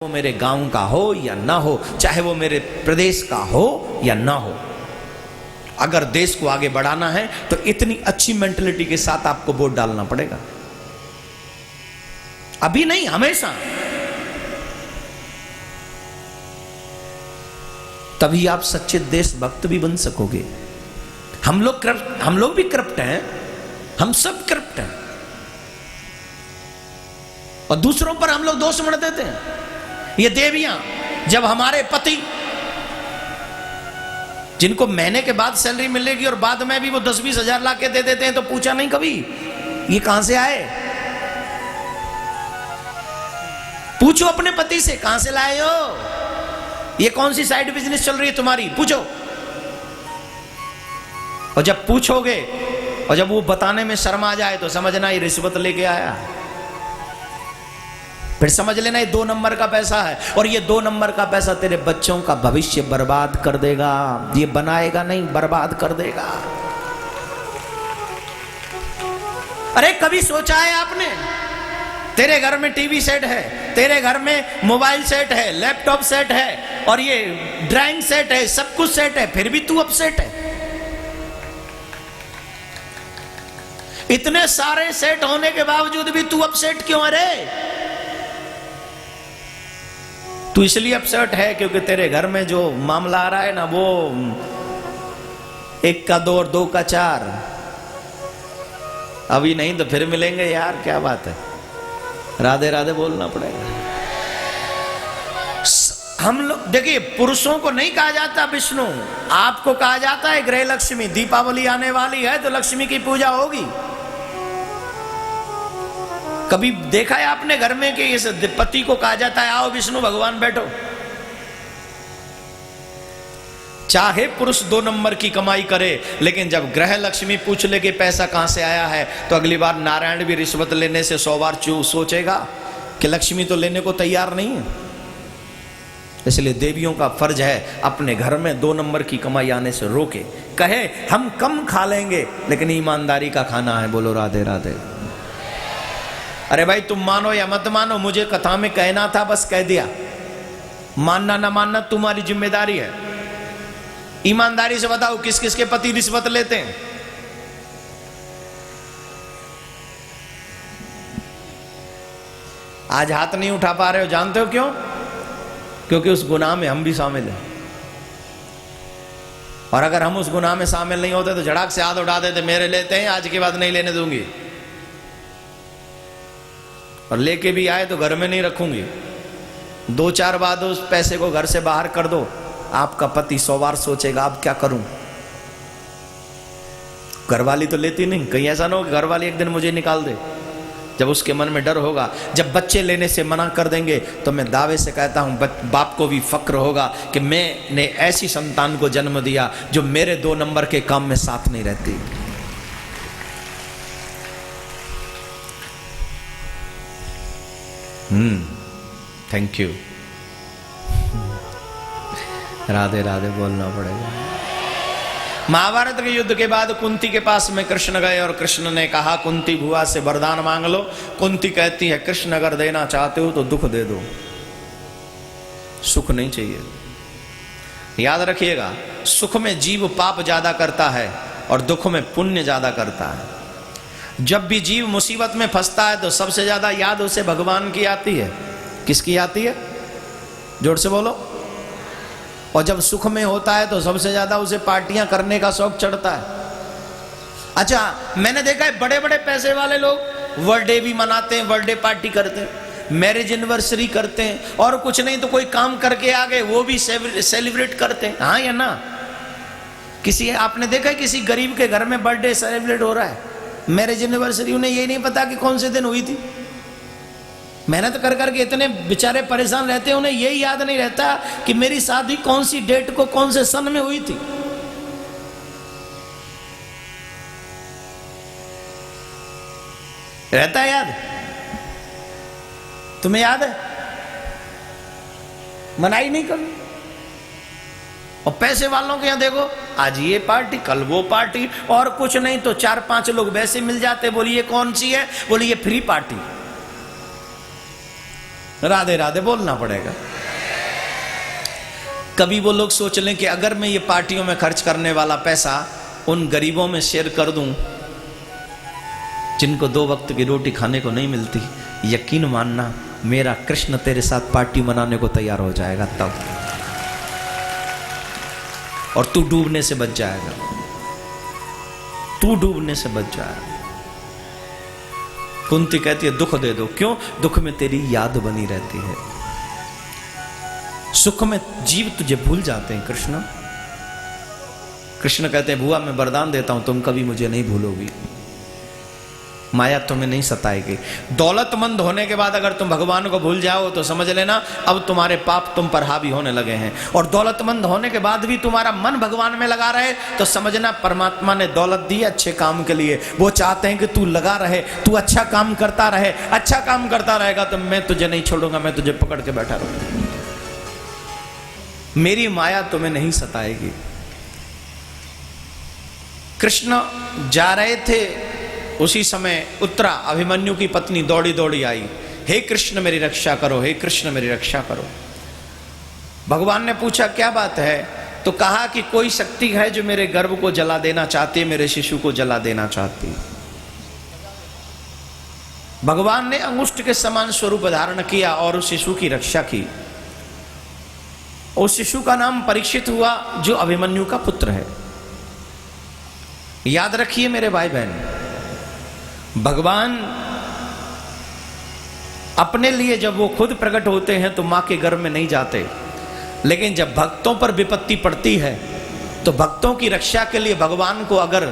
वो मेरे गांव का हो या ना हो, चाहे वो मेरे प्रदेश का हो या ना हो, अगर देश को आगे बढ़ाना है तो इतनी अच्छी मेंटलिटी के साथ आपको वोट डालना पड़ेगा। अभी नहीं, हमेशा। तभी आप सच्चे देशभक्त भी बन सकोगे। हम लोग भी करप्ट हैं, हम सब करप्ट हैं, और दूसरों पर हम लोग दोष मढ़ देते हैं। ये देवियां, जब हमारे पति, जिनको महीने के बाद सैलरी मिलेगी और बाद में भी वो 10-20 हजार ला के दे देते हैं, तो पूछा नहीं कभी ये कहां से आए? पूछो अपने पति से, कहां से लाए हो? ये कौन सी साइड बिजनेस चल रही है तुम्हारी? पूछो। और जब पूछोगे और जब वो बताने में शर्म आ जाए तो समझना ये रिश्वत लेके आया। फिर समझ लेना ये 2 नंबर का पैसा है, और ये 2 नंबर का पैसा तेरे बच्चों का भविष्य बर्बाद कर देगा। ये बनाएगा नहीं, बर्बाद कर देगा। अरे कभी सोचा है आपने? तेरे घर में टीवी सेट है, तेरे घर में मोबाइल सेट है, लैपटॉप सेट है, और ये ड्राइंग सेट है, सब कुछ सेट है, फिर भी तू अपसेट है। इतने सारे सेट होने के बावजूद भी तू अपसेट क्यों? अरे तू इसलिए अपसेट है क्योंकि तेरे घर में जो मामला आ रहा है ना, वो 1 का 2 और 2 का 4। अभी नहीं तो फिर मिलेंगे यार, क्या बात है। राधे राधे बोलना पड़ेगा। हम लोग देखिए, पुरुषों को नहीं कहा जाता विष्णु, आपको कहा जाता है गृह लक्ष्मी। दीपावली आने वाली है तो लक्ष्मी की पूजा होगी। कभी देखा है आपने घर में कि इस पति को कहा जाता है आओ विष्णु भगवान बैठो? चाहे पुरुष 2 नंबर की कमाई करे, लेकिन जब ग्रह लक्ष्मी पूछ ले कि पैसा कहां से आया है, तो अगली बार नारायण भी रिश्वत लेने से 100 बार सोचेगा कि लक्ष्मी तो लेने को तैयार नहीं है। इसलिए देवियों का फर्ज है अपने घर में 2 नंबर की कमाई आने से रोके। कहे हम कम खा लेंगे लेकिन ईमानदारी का खाना है। बोलो राधे राधे। अरे भाई तुम मानो या मत मानो, मुझे कथा में कहना था, बस कह दिया। मानना ना मानना तुम्हारी जिम्मेदारी है। ईमानदारी से बताओ किस किस के पति रिश्वत लेते हैं? आज हाथ नहीं उठा पा रहे हो, जानते हो क्यों? क्योंकि उस गुनाह में हम भी शामिल हैं। और अगर हम उस गुनाह में शामिल नहीं होते तो झड़ाक से हाथ उठा देते, मेरे लेते हैं, आज के बाद नहीं लेने दूंगी। और लेके भी आए तो घर में नहीं रखूंगी। 2-4 बाद उस पैसे को घर से बाहर कर दो, आपका पति 100 बार सोचेगा अब क्या करूं। घरवाली तो लेती नहीं। कहीं ऐसा ना हो कि घरवाली एक दिन मुझे निकाल दे। जब उसके मन में डर होगा, जब बच्चे लेने से मना कर देंगे, तो मैं दावे से कहता हूं बाप को भी फक्र होगा कि मैंने ऐसी संतान को जन्म दिया जो मेरे 2 नंबर के काम में साथ नहीं रहती। Thank you. राधे राधे बोलना पड़ेगा। महाभारत के युद्ध के बाद कुंती के पास में कृष्ण गए और कृष्ण ने कहा कुंती बुआ से वरदान मांग लो। कुंती कहती है कृष्ण अगर देना चाहते हो तो दुख दे दो, सुख नहीं चाहिए। याद रखिएगा, सुख में जीव पाप ज्यादा करता है और दुख में पुण्य ज्यादा करता है। जब भी जीव मुसीबत में फंसता है तो सबसे ज्यादा याद उसे भगवान की आती है। किसकी आती है? जोर से बोलो। और जब सुख में होता है तो सबसे ज्यादा उसे पार्टियां करने का शौक चढ़ता है। अच्छा, मैंने देखा है बड़े बड़े पैसे वाले लोग बर्थडे भी मनाते हैं, बर्थडे पार्टी करते हैं, मैरिज एनिवर्सरी करते हैं, और कुछ नहीं तो कोई काम करके आ गए वो भी सेलिब्रेट करते हैं। हाँ या ना? किसी आपने देखा है किसी गरीब के घर में बर्थडे सेलिब्रेट हो रहा है, मैरिज एनिवर्सरी? उन्हें यही नहीं पता कि कौन से दिन हुई थी। मेहनत कर करके इतने बेचारे परेशान रहते हैं, उन्हें यही याद नहीं रहता कि मेरी शादी कौन सी डेट को कौन से सन में हुई थी। रहता है याद? तुम्हें याद है? मनाई नहीं कभी। और पैसे वालों के यहां देखो, आज ये पार्टी कल वो पार्टी, और कुछ नहीं तो 4-5 लोग वैसे मिल जाते। बोलिए कौन सी है? बोलिए फ्री पार्टी। राधे राधे बोलना पड़ेगा। कभी वो लोग सोच लें कि अगर मैं ये पार्टियों में खर्च करने वाला पैसा उन गरीबों में शेयर कर दूं जिनको 2 वक्त की रोटी खाने को नहीं मिलती, यकीन मानना मेरा कृष्ण तेरे साथ पार्टी मनाने को तैयार हो जाएगा तब, और तू डूबने से बच जाएगा, तू डूबने से बच जाएगा। कुंती कहती है दुख दे दो, क्यों? दुख में तेरी याद बनी रहती है, सुख में जीव तुझे भूल जाते हैं। कृष्ण कृष्ण कहते हैं बुआ मैं वरदान देता हूं तुम कभी मुझे नहीं भूलोगी, माया तुम्हें नहीं सताएगी। दौलतमंद होने के बाद अगर तुम भगवान को भूल जाओ तो समझ लेना अब तुम्हारे पाप तुम पर हावी होने लगे हैं, और दौलतमंद होने के बाद भी तुम्हारा मन भगवान में लगा रहे तो समझना परमात्मा ने दौलत दी अच्छे काम के लिए। वो चाहते हैं कि तू लगा रहे, तू अच्छा काम करता रहे, अच्छा काम करता रहेगा तो मैं तुझे नहीं छोड़ूंगा, मैं तुझे पकड़ के बैठा रहूंगा, मेरी माया तुम्हें नहीं सताएगी। कृष्ण जा रहे थे, उसी समय उत्तरा अभिमन्यु की पत्नी दौड़ी दौड़ी आई, हे कृष्ण मेरी रक्षा करो, हे कृष्ण मेरी रक्षा करो। भगवान ने पूछा क्या बात है, तो कहा कि कोई शक्ति है जो मेरे गर्भ को जला देना चाहती है, मेरे शिशु को जला देना चाहती है। भगवान ने अंगुष्ठ के समान स्वरूप धारण किया और उस शिशु की रक्षा की। उस शिशु का नाम परीक्षित हुआ जो अभिमन्यु का पुत्र है। याद रखिए मेरे भाई बहन, भगवान अपने लिए जब वो खुद प्रकट होते हैं तो मां के गर्भ में नहीं जाते, लेकिन जब भक्तों पर विपत्ति पड़ती है तो भक्तों की रक्षा के लिए भगवान को अगर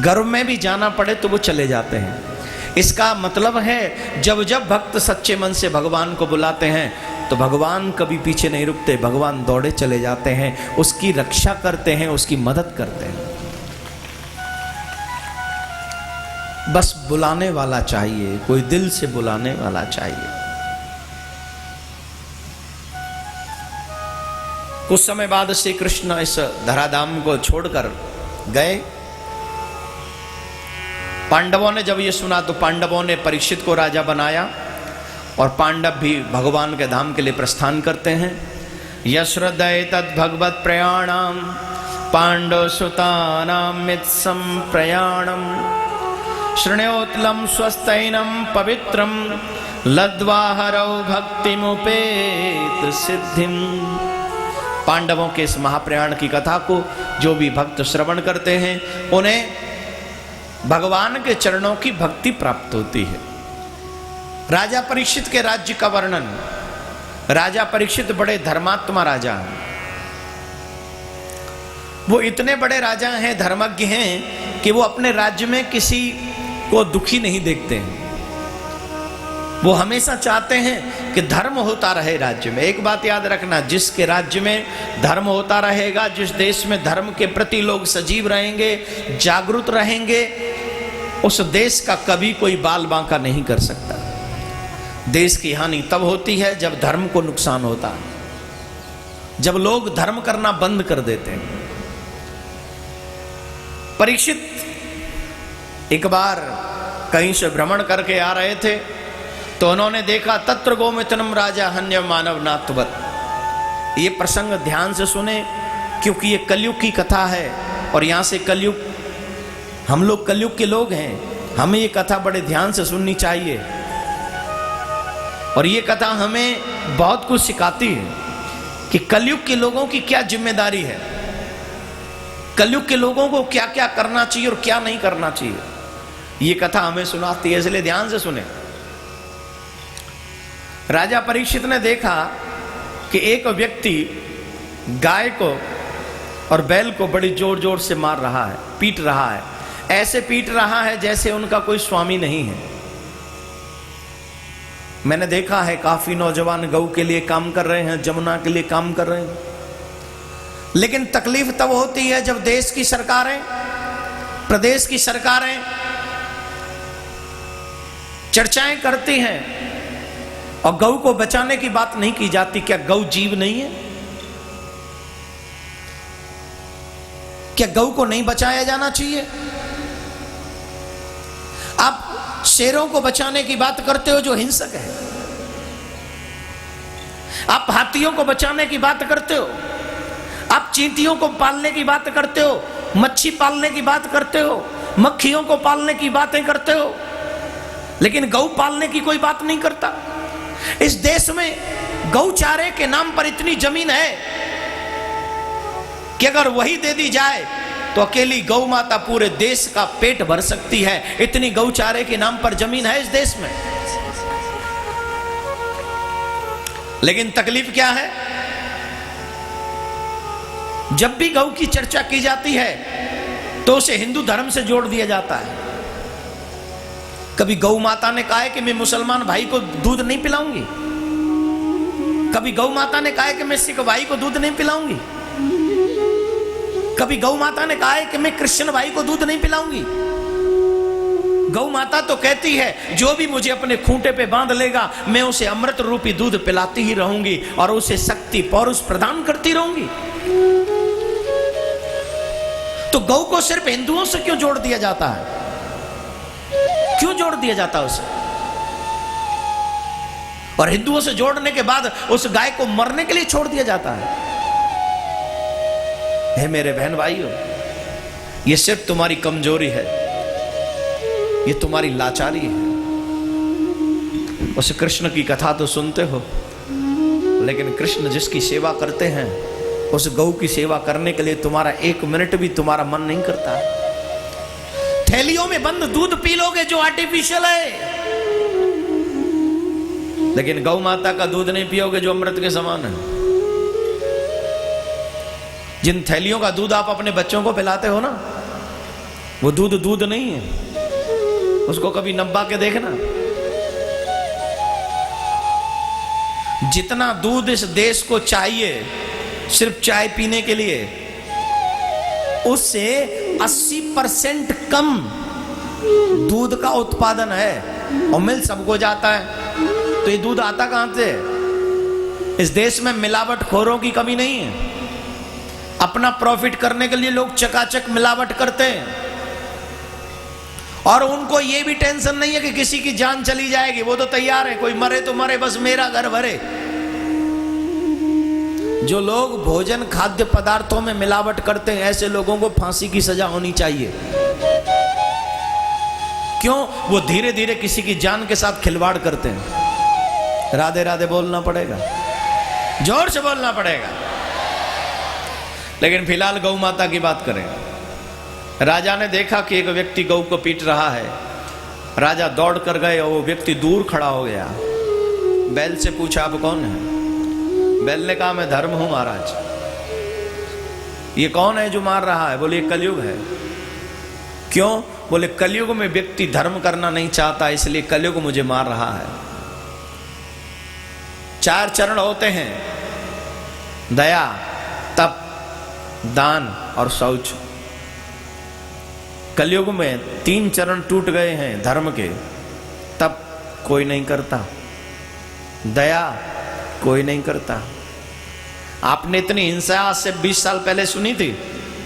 गर्भ में भी जाना पड़े तो वो चले जाते हैं। इसका मतलब है जब जब भक्त सच्चे मन से भगवान को बुलाते हैं तो भगवान कभी पीछे नहीं रुकते, भगवान दौड़े चले जाते हैं, उसकी रक्षा करते हैं, उसकी मदद करते हैं। बस बुलाने वाला चाहिए, कोई दिल से बुलाने वाला चाहिए। कुछ समय बाद श्री कृष्ण इस धराधाम को छोड़कर गए। पांडवों ने जब ये सुना तो पांडवों ने परीक्षित को राजा बनाया और पांडव भी भगवान के धाम के लिए प्रस्थान करते हैं। यश्रद्धय तद भगवत प्रयाणम पांडव सुतानाम मित्सम प्रयाणम शृण्योत्लम स्वस्तैनम पवित्रम लद्वा हरौ भक्तिमुपेत सिद्धिम। पांडवों के इस महाप्रयाण की कथा को जो भी भक्त श्रवण करते हैं उन्हें भगवान के चरणों की भक्ति प्राप्त होती है। राजा परीक्षित के राज्य का वर्णन। राजा परीक्षित बड़े धर्मात्मा राजा हैं, वो इतने बड़े राजा हैं, धर्मज्ञ हैं कि वो अपने राज्य में किसी को दुखी नहीं देखते हैं। वो हमेशा चाहते हैं कि धर्म होता रहे राज्य में। एक बात याद रखना, जिसके राज्य में धर्म होता रहेगा, जिस देश में धर्म के प्रति लोग सजीव रहेंगे, जागरूक रहेंगे, उस देश का कभी कोई बाल बांका नहीं कर सकता। देश की हानि तब होती है जब धर्म को नुकसान होता है, जब लोग धर्म करना बंद कर देते हैं। परीक्षित एक बार कहीं से भ्रमण करके आ रहे थे तो उन्होंने देखा तत्र गोमितनम राजा हन्य मानव नाथवत। ये प्रसंग ध्यान से सुने क्योंकि ये कलयुग की कथा है और यहां से कलयुग, हम लोग कलयुग के लोग हैं, हमें ये कथा बड़े ध्यान से सुननी चाहिए। और ये कथा हमें बहुत कुछ सिखाती है कि कलयुग के लोगों की क्या जिम्मेदारी है, कलयुग के लोगों को क्या क्या करना चाहिए और क्या नहीं करना चाहिए। ये कथा हमें सुनाती है, इसलिए ध्यान से सुने। राजा परीक्षित ने देखा कि एक व्यक्ति गाय को और बैल को बड़ी जोर जोर से मार रहा है, पीट रहा है। ऐसे पीट रहा है जैसे उनका कोई स्वामी नहीं है। मैंने देखा है काफी नौजवान गौ के लिए काम कर रहे हैं, जमुना के लिए काम कर रहे हैं, लेकिन तकलीफ तब होती है जब देश की सरकारें, प्रदेश की सरकारें चर्चाएं करती हैं और गौ को बचाने की बात नहीं की जाती। क्या गौ जीव नहीं है? क्या गौ को नहीं बचाया जाना चाहिए? आप शेरों को बचाने की बात करते हो जो हिंसक है, आप हाथियों को बचाने की बात करते हो, आप चींटियों को पालने की बात करते हो, मच्छी पालने की बात करते हो, मक्खियों को पालने की बातें करते हो, लेकिन गौ पालने की कोई बात नहीं करता। इस देश में गौचारे के नाम पर इतनी जमीन है कि अगर वही दे दी जाए तो अकेली गौ माता पूरे देश का पेट भर सकती है। इतनी गौचारे के नाम पर जमीन है इस देश में। लेकिन तकलीफ क्या है, जब भी गौ की चर्चा की जाती है तो उसे हिंदू धर्म से जोड़ दिया जाता है। कभी गौ माता ने कहा है कि मैं मुसलमान भाई को दूध नहीं पिलाऊंगी, कभी गौ माता ने कहा है कि मैं सिख भाई को दूध नहीं पिलाऊंगी, कभी गौ माता ने कहा है कि मैं क्रिश्चियन भाई को दूध नहीं पिलाऊंगी। गौ माता तो कहती है जो भी मुझे अपने खूंटे पे बांध लेगा मैं उसे अमृत रूपी दूध पिलाती ही रहूंगी और उसे शक्ति पौरुष प्रदान करती रहूंगी। तो गौ को सिर्फ हिंदुओं से क्यों जोड़ दिया जाता है, क्यों जोड़ दिया जाता है उसे? और हिंदुओं से जोड़ने के बाद उस गाय को मरने के लिए छोड़ दिया जाता है। हे मेरे बहन भाइयों, ये सिर्फ तुम्हारी कमजोरी है, ये तुम्हारी लाचारी है। उस कृष्ण की कथा तो सुनते हो, लेकिन कृष्ण जिसकी सेवा करते हैं उस गौ की सेवा करने के लिए तुम्हारा 1 मिनट भी तुम्हारा मन नहीं करता। थैलियों में बंद दूध पी लोगे जो आर्टिफिशियल है, लेकिन गौ माता का दूध नहीं पियोगे जो अमृत के समान है। जिन थैलियों का दूध आप अपने बच्चों को पिलाते हो ना, वो दूध नहीं है, उसको कभी नब्बा के देखना। जितना दूध इस देश को चाहिए सिर्फ चाय पीने के लिए, उससे 80% कम दूध का उत्पादन है और मिल सबको जाता है। तो ये दूध आता कहां से? इस देश में मिलावट खोरों की कमी नहीं है। अपना प्रॉफिट करने के लिए लोग चकाचक मिलावट करते हैं और उनको ये भी टेंशन नहीं है कि किसी की जान चली जाएगी। वो तो तैयार है, कोई मरे तो मरे, बस मेरा घर भरे। जो लोग भोजन खाद्य पदार्थों में मिलावट करते हैं ऐसे लोगों को फांसी की सजा होनी चाहिए। क्यों? वो धीरे धीरे किसी की जान के साथ खिलवाड़ करते हैं। राधे राधे बोलना पड़ेगा, जोर से बोलना पड़ेगा। लेकिन फिलहाल गौ माता की बात करें। राजा ने देखा कि एक व्यक्ति गौ को पीट रहा है। राजा दौड़ कर गए और वो व्यक्ति दूर खड़ा हो गया। बैल से पूछा आप कौन है? बैल ने कहा मैं धर्म हूं महाराज। ये कौन है जो मार रहा है? बोले ये कलयुग है। क्यों? बोले कलयुग में व्यक्ति धर्म करना नहीं चाहता, इसलिए कलयुग मुझे मार रहा है। 4 चरण होते हैं, दया, तप, दान और शौच। कलयुग में 3 चरण टूट गए हैं धर्म के। तप कोई नहीं करता, दया कोई नहीं करता। आपने इतनी हिंसा आज से 20 साल पहले सुनी थी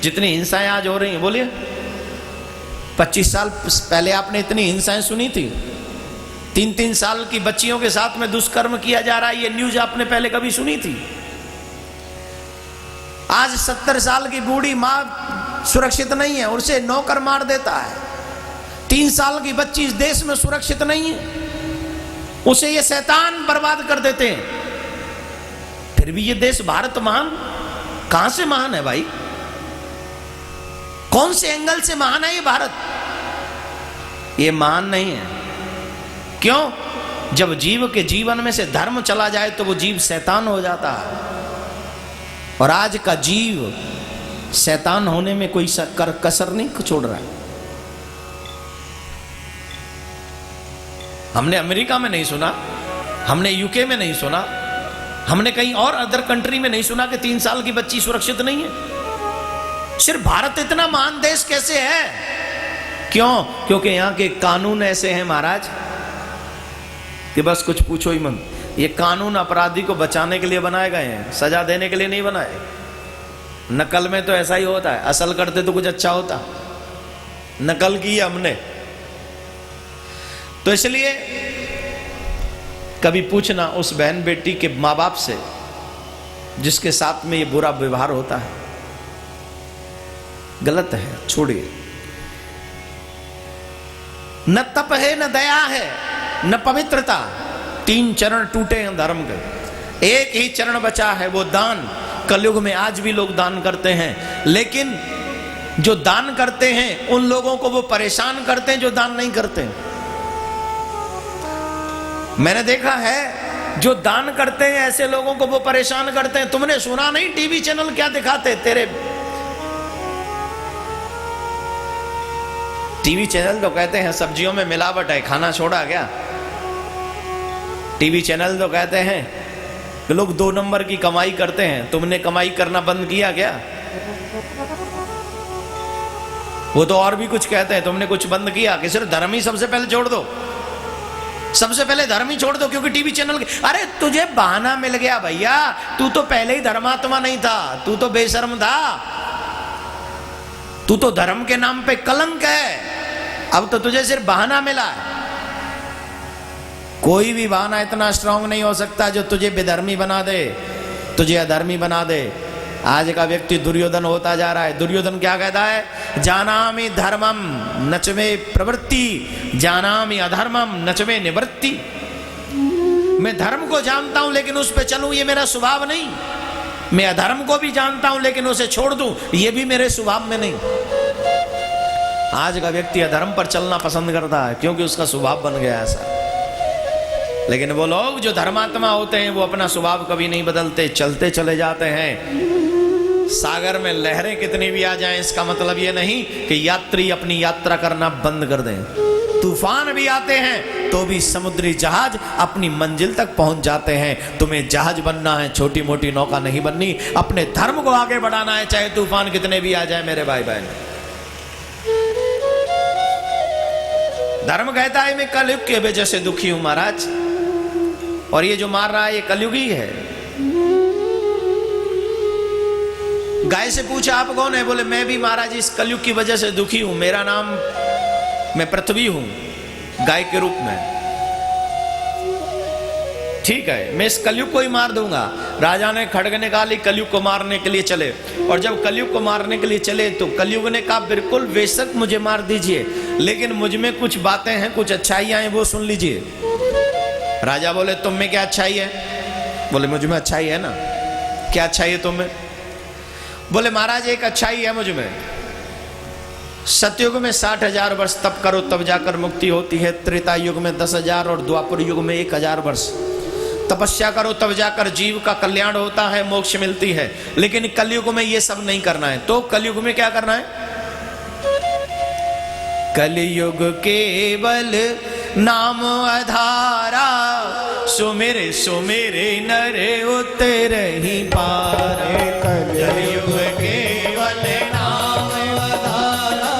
जितनी हिंसाएं आज हो रही हैं? बोलिए। 25 साल पहले आपने इतनी हिंसाएं सुनी थी? 3-3 साल की बच्चियों के साथ में दुष्कर्म किया जा रहा है, ये न्यूज आपने पहले कभी सुनी थी? आज 70 साल की बूढ़ी मां सुरक्षित नहीं है, उसे नौकर मार देता है। 3 साल की बच्ची इस देश में सुरक्षित नहीं है, उसे ये शैतान बर्बाद कर देते हैं। फिर भी ये देश भारत महान कहां से महान है भाई? कौन से एंगल से महान है ये भारत? ये महान नहीं है। क्यों? जब जीव के जीवन में से धर्म चला जाए तो वो जीव शैतान हो जाता है। और आज का जीव शैतान होने में कोई कसर नहीं छोड़ रहा है। हमने अमेरिका में नहीं सुना, हमने यूके में नहीं सुना, हमने कहीं और अदर कंट्री में नहीं सुना कि 3 साल की बच्ची सुरक्षित नहीं है। सिर्फ भारत इतना महान देश कैसे है? क्यों? क्योंकि यहां के कानून ऐसे हैं महाराज कि बस कुछ पूछो ही मत। ये कानून अपराधी को बचाने के लिए बनाए गए हैं, सजा देने के लिए नहीं बनाए। नकल में तो ऐसा ही होता है, असल करते तो कुछ अच्छा होता। नकल की हमने तो इसलिए कभी पूछना उस बहन बेटी के माँ बाप से जिसके साथ में ये बुरा व्यवहार होता है, गलत है, छोड़िए। न तप है, न दया है, न पवित्रता, 3 चरण टूटे हैं धर्म के, एक ही चरण बचा है, वो दान। कलयुग में आज भी लोग दान करते हैं, लेकिन जो दान करते हैं उन लोगों को वो परेशान करते हैं जो दान नहीं करते। मैंने देखा है जो दान करते हैं ऐसे लोगों को वो परेशान करते हैं। तुमने सुना नहीं टीवी चैनल क्या दिखाते? तेरे टीवी चैनल तो कहते हैं सब्जियों में मिलावट है, खाना छोड़ा क्या? टीवी चैनल तो कहते हैं कि लोग 2 नंबर की कमाई करते हैं। तुमने कमाई करना बंद किया क्या? वो तो और भी कुछ कहते हैं, तुमने कुछ बंद किया कि सिर्फ धर्म ही सबसे पहले छोड़ दो, सबसे पहले धर्म ही छोड़ दो क्योंकि टीवी चैनल के। अरे तुझे बहाना मिल गया भैया, तू तो पहले ही धर्मात्मा नहीं था, तू तो बेशर्म था, तू तो धर्म के नाम पे कलंक है। अब तो तुझे सिर्फ बहाना मिला है। कोई भी बहाना इतना स्ट्रांग नहीं हो सकता जो तुझे बेधर्मी बना दे, तुझे अधर्मी बना दे। आज का व्यक्ति दुर्योधन होता जा रहा है। दुर्योधन क्या कहता है? जानामि धर्मम नचमे प्रवृत्ति, जानामि अधर्मम नचमे निवृत्ति। मैं धर्म को जानता हूं लेकिन उस पे चलूं ये मेरा स्वभाव नहीं। मैं अधर्म को भी जानता हूं लेकिन उसे छोड़ दूं ये भी मेरे स्वभाव में नहीं। आज का व्यक्ति अधर्म पर चलना पसंद करता है क्योंकि उसका स्वभाव बन गया ऐसा। लेकिन वो लोग जो धर्मात्मा होते हैं वो अपना स्वभाव कभी नहीं बदलते, चलते चले जाते हैं। सागर में लहरें कितनी भी आ जाएं इसका मतलब ये नहीं कि यात्री अपनी यात्रा करना बंद कर दें। तूफान भी आते हैं तो भी समुद्री जहाज अपनी मंजिल तक पहुंच जाते हैं। तुम्हें जहाज बनना है, छोटी मोटी नौका नहीं बननी। अपने धर्म को आगे बढ़ाना है चाहे तूफान कितने भी आ जाए मेरे भाई बहन। धर्म कहता है मैं कलयुग के वजह से दुखी हूं महाराज, और ये जो मार रहा है ये कलयुगी है। गाय से पूछा आप कौन है? बोले मैं भी महाराज इस कलयुग की वजह से दुखी हूं, मेरा नाम मैं पृथ्वी हूं गाय के रूप में। ठीक है मैं इस कलयुग को ही मार दूंगा। राजा ने खड्ग निकाली, कलयुग को मारने के लिए चले, और जब कलयुग को मारने के लिए चले तो कलयुग ने कहा बिल्कुल बेशक मुझे मार दीजिए, लेकिन मुझ में कुछ बातें हैं, कुछ अच्छाइयां हैं वो सुन लीजिए। राजा बोले तुम में क्या अच्छाई है? बोले मुझ में अच्छाई है ना। क्या अच्छाई है तुम में? बोले महाराज एक अच्छाई है मुझ में, सतयुग में 60,000 वर्ष तप करो तब जाकर मुक्ति होती है, त्रेता युग में 10,000 और द्वापर युग में 1,000 वर्ष तपस्या करो तब जाकर जीव का कल्याण होता है, मोक्ष मिलती है। लेकिन कलयुग में ये सब नहीं करना है। तो कलयुग में क्या करना है? कलयुग केवल नाम आधारा, सुमेरे सुमेरे नरे उतरे ही पारे। कलयुग केवल नाम आधारा,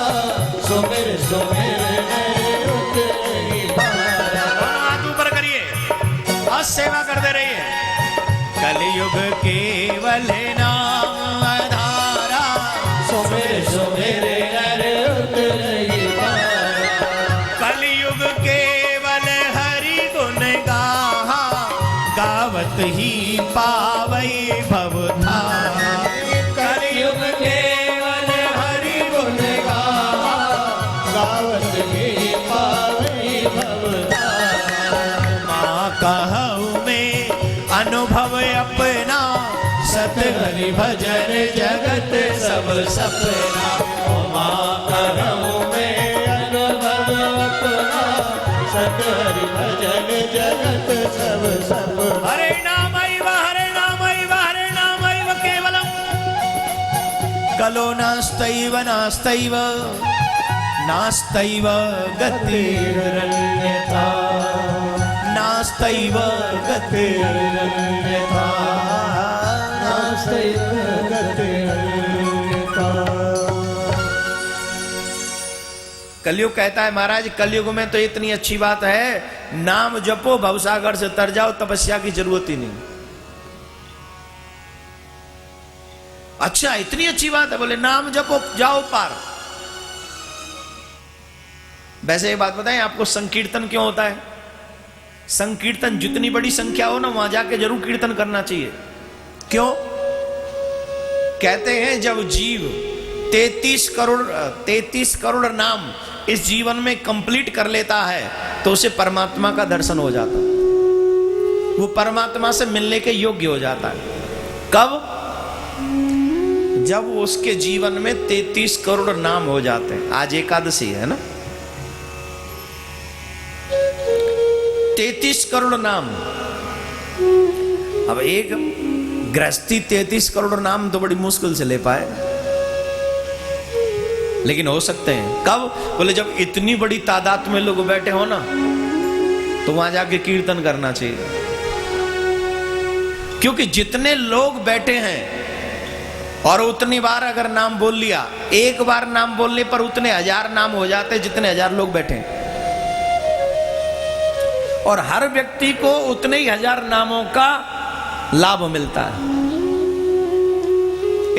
सुमेरे सुमेरे नरे उतरे ही पारा। हाथ ऊपर करिए और सेवा करते रहिए। कलयुग केवल नाम आधारा, सुमेरे सुमेरे नरे उतरे ही पारा। कलयुग केवल हरि गुण गाहा, गावत ही पावई भवथा। कलयुग केवल हरि गुण गाहा, गावत ही पावई भवथा। माँ कहूँ में अनुभव अपना, सत हरि भजन जगत सब सपना। माँ कहूँ में अनुभव अपना, सत हरि भजन जगत सब सपना। हरे नाम हरे नाम हरे नाम केवलम, कलो नास्तैव नास्तैव नास्तैव गतिरन्यथा, नास्तैव गतिरन्यथा, नास्तैव गतिरन्यथा। कलयुग कहता है महाराज कलयुग में तो इतनी अच्छी बात है, नाम जपो भवसागर से तर जाओ, तपस्या की जरूरत ही नहीं। अच्छा इतनी अच्छी बात है? बोले नाम जपो जाओ पार। वैसे ये बात बताएं आपको संकीर्तन क्यों होता है? संकीर्तन जितनी बड़ी संख्या हो ना, वहां जाके जरूर कीर्तन करना चाहिए। क्यों? कहते हैं जब जीव 33 करोड़ नाम इस जीवन में कंप्लीट कर लेता है तो उसे परमात्मा का दर्शन हो जाता है, वो परमात्मा से मिलने के योग्य हो जाता है। कब? जब उसके जीवन में 33 करोड़ नाम हो जाते हैं। आज एकादशी है ना, 33 करोड़ नाम। अब एक गृहस्थी 33 करोड़ नाम तो बड़ी मुश्किल से ले पाए, लेकिन हो सकते हैं। कब? बोले जब इतनी बड़ी तादाद में लोग बैठे हो ना, तो वहां जाके कीर्तन करना चाहिए। क्योंकि जितने लोग बैठे हैं और उतनी बार अगर नाम बोल लिया, एक बार नाम बोलने पर उतने 1000 नाम हो जाते जितने 1000 लोग बैठे हैं, और हर व्यक्ति को उतने ही 1000 नामों का लाभ मिलता है।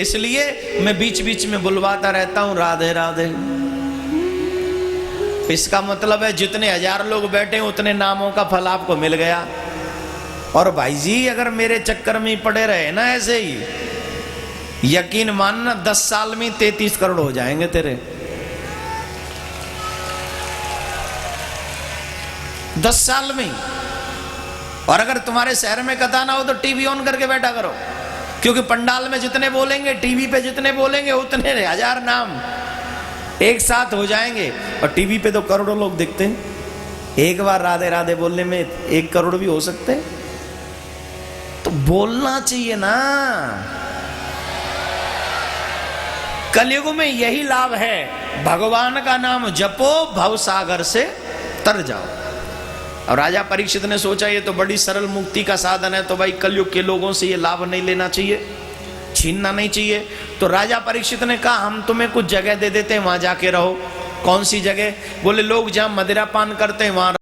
इसलिए मैं बीच बीच में बुलवाता रहता हूं राधे राधे। इसका मतलब है जितने 1000 लोग बैठे उतने नामों का फल आपको मिल गया। और भाई जी अगर मेरे चक्कर में पड़े रहे ना ऐसे ही, यकीन मानना 10 साल में 33 करोड़ हो जाएंगे तेरे। 10 साल में। और अगर तुम्हारे शहर में कथा ना हो तो टीवी ऑन करके बैठा करो, क्योंकि पंडाल में जितने बोलेंगे, टीवी पे जितने बोलेंगे, उतने 1000 नाम एक साथ हो जाएंगे। और टीवी पे तो करोड़ों लोग दिखते हैं। एक बार राधे राधे बोलने में 1 करोड़ भी हो सकते हैं। तो बोलना चाहिए ना। कलयुग में यही लाभ है, भगवान का नाम जपो, भवसागर से तर जाओ। और राजा परीक्षित ने सोचा ये तो बड़ी सरल मुक्ति का साधन है, तो भाई कलयुग के लोगों से ये लाभ नहीं लेना चाहिए, छीनना नहीं चाहिए। तो राजा परीक्षित ने कहा हम तुम्हें कुछ जगह दे देते हैं, वहां जाके रहो। कौन सी जगह? बोले लोग जहां मदिरा पान करते हैं वहां